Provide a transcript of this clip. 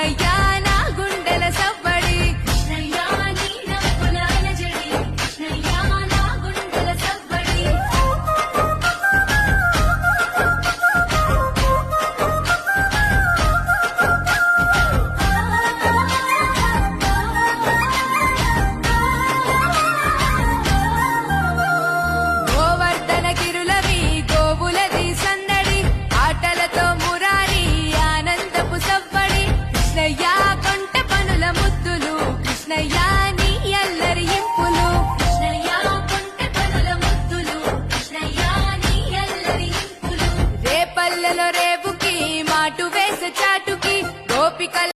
కృష్ణయ్య నా గుండెల సవ్వడి కృష్ణయ్య నీ నవ్వుల అలజడి కృష్ణయ్య నా గుండెల సవ్వడి గోవర్ధన గిరులవి గోవులది సందడి ఆటలతో మురారి ఆనందపు సవ్వడి కృష్ణయ్య కొంట పనుల ముద్దులు కృష్ణయ్య నీ అల్లరి ఇంపులు కృష్ణయ్య కొంట పనుల ముద్దులు కృష్ణయ్య నీ అల్లరి ఇంపులు రేపల్లెలో రేపుకి మాటు వేసే చాటుకి గోపికల